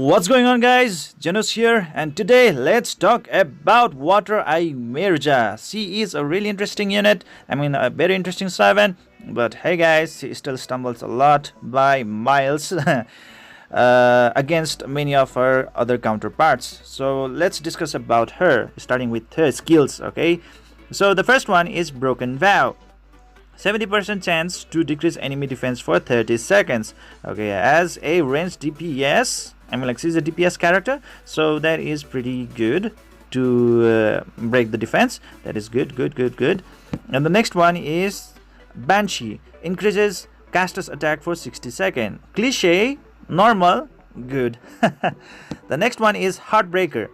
What's going on, guys? Zennosh here, and today let's talk about Water Eimyrja. She is a really interesting unit. A very interesting servant. But hey, guys, she still stumbles a lot by miles against many of her other counterparts. So let's discuss about her, starting with her skills. Okay. So the first one is Broken Vow. 70% chance to decrease enemy defense for 30 seconds. Okay, as a ranged DPS, she's a DPS character, so that is pretty good to break the defense. That is good. And the next one is Banshee. Increases caster's attack for 60 seconds. Cliche, normal, good. The next one is Heartbreaker.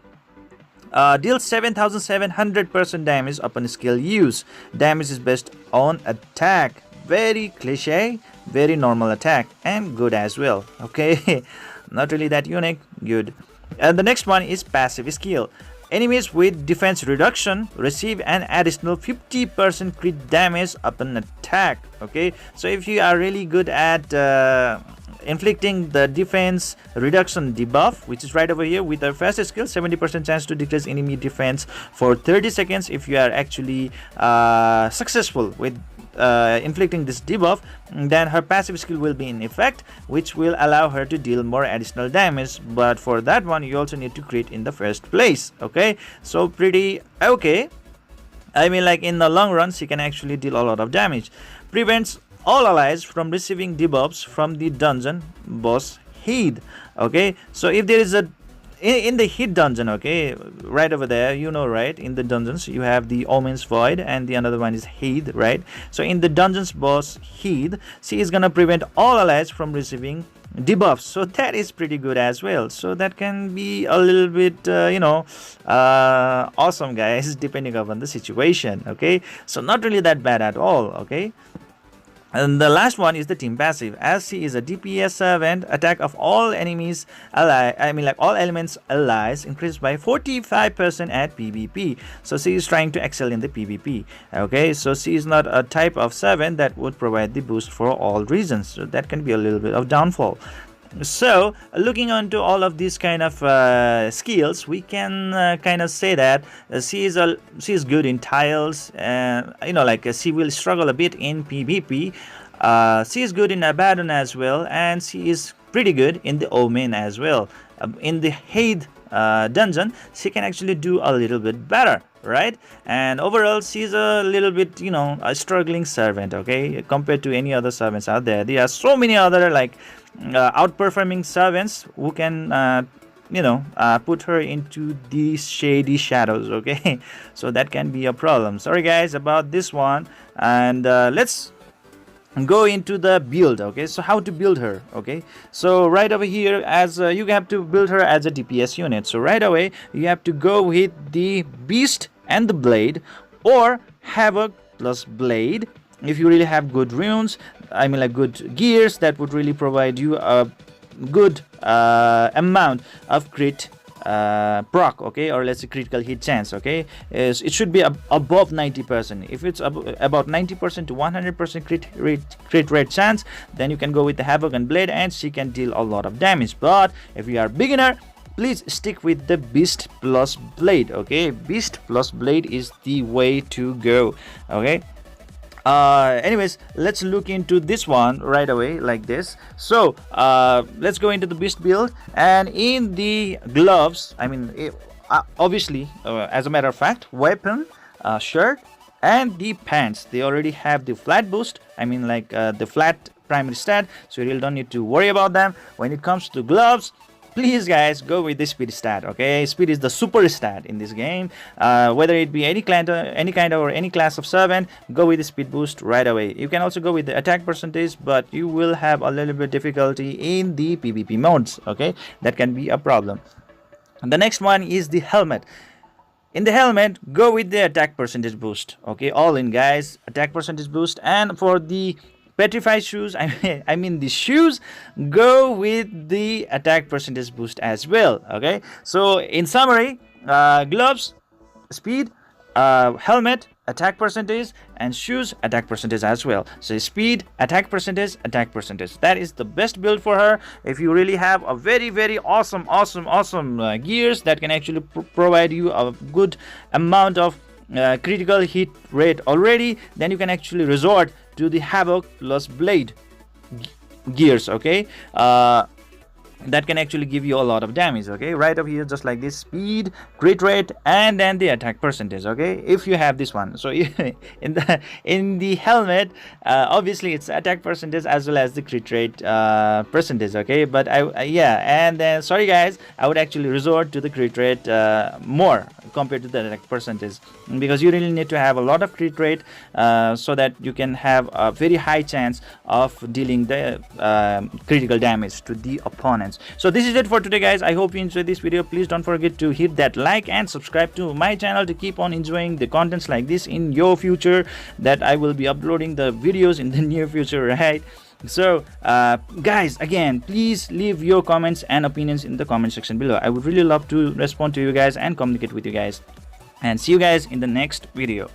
Deals 7700% damage upon skill use. Damage is based on attack. Very cliche, very normal attack, and good as well. Okay, not really that unique, good. And the next one is passive skill. Enemies with defense reduction receive an additional 50% crit damage upon attack. Okay, so if you are really good at inflicting the defense reduction debuff, which is right over here with our first skill, 70% chance to decrease enemy defense for 30 seconds. If you are actually successful with inflicting this debuff, then her passive skill will be in effect, which will allow her to deal more additional damage. But for that one, you also need to crit in the first place. Okay, so pretty okay. In the long run, she can actually deal a lot of damage. Prevents all allies from receiving debuffs from the dungeon boss Heed. Okay, so if there is a in the Heed dungeon, okay, right over there, right, in the dungeons you have the Omen's Void and the another one is Heed, right? So in the dungeons boss Heed, she is gonna prevent all allies from receiving debuffs, so that is pretty good as well. So that can be a little bit awesome, guys, depending upon the situation. Okay, so not really that bad at all. Okay. And the last one is the team passive. As she is a DPS servant, attack of all enemies all elements allies increased by 45% at PvP. So she is trying to excel in the PvP. Okay, so she is not a type of servant that would provide the boost for all reasons. So that can be a little bit of downfall. So looking onto all of these kind of skills, we can kind of say that she is good in tiles. She will struggle a bit in PvP. She is good in Abaddon as well, and she is pretty good in the Omen as well. In the Haid dungeon, she can actually do a little bit better, right? And overall, she's a little bit, a struggling servant. Okay, compared to any other servants out there. There are so many other outperforming servants who can put her into these shady shadows. Okay, so that can be a problem. Sorry, guys, about this one. And let's go into the build. Okay, so how to build her. Okay, so right over here, as you have to build her as a DPS unit. So right away you have to go with the Beast and the Blade, or HAVOC plus Blade. If you really have good runes, good gears, that would really provide you a good amount of crit proc, okay, or let's say critical hit chance. Okay, it should be above 90%. If it's about 90% to 100% crit rate chance, then you can go with the HAVOC and Blade, and she can deal a lot of damage. But if you are beginner, please stick with the Beast plus Blade. Okay, Beast plus Blade is the way to go. Okay. Anyways, let's look into this one right away like this. So let's go into the Beast build, and in the gloves, obviously, as a matter of fact, weapon, shirt, and the pants, they already have the flat boost, the flat primary stat, so you really don't need to worry about them. When it comes to gloves, please, guys, go with the speed stat. Okay, speed is the super stat in this game. Whether it be any kind or any class of servant, go with the speed boost right away. You can also go with the attack percentage, but you will have a little bit difficulty in the PvP modes. Okay, that can be a problem. And the next one is the helmet. In the helmet, go with the attack percentage boost. Okay, all in, guys, attack percentage boost. And for the petrified shoes, the shoes, go with the attack percentage boost as well. Okay, so in summary, gloves, speed, helmet, attack percentage, and shoes attack percentage as well. So speed, attack percentage, attack percentage. That is the best build for her. If you really have a very awesome gears that can actually provide you a good amount of critical hit rate already, then you can actually resort to the HAVOC plus blade gears. Okay, that can actually give you a lot of damage. Okay, right up here, just like this: speed, crit rate, and then the attack percentage. Okay, if you have this one. So in the helmet, obviously it's attack percentage as well as the crit rate percentage. Okay, but and then sorry guys, I would actually resort to the crit rate more compared to the attack percentage, because you really need to have a lot of crit rate so that you can have a very high chance of dealing the critical damage to the opponents. So this is it for today, guys. I hope you enjoyed this video. Please don't forget to hit that like and subscribe to my channel to keep on enjoying the contents like this in your future, that I will be uploading the videos in the near future, right? So guys, again, please leave your comments and opinions in the comment section below. I would really love to respond to you guys and communicate with you guys, and see you guys in the next video.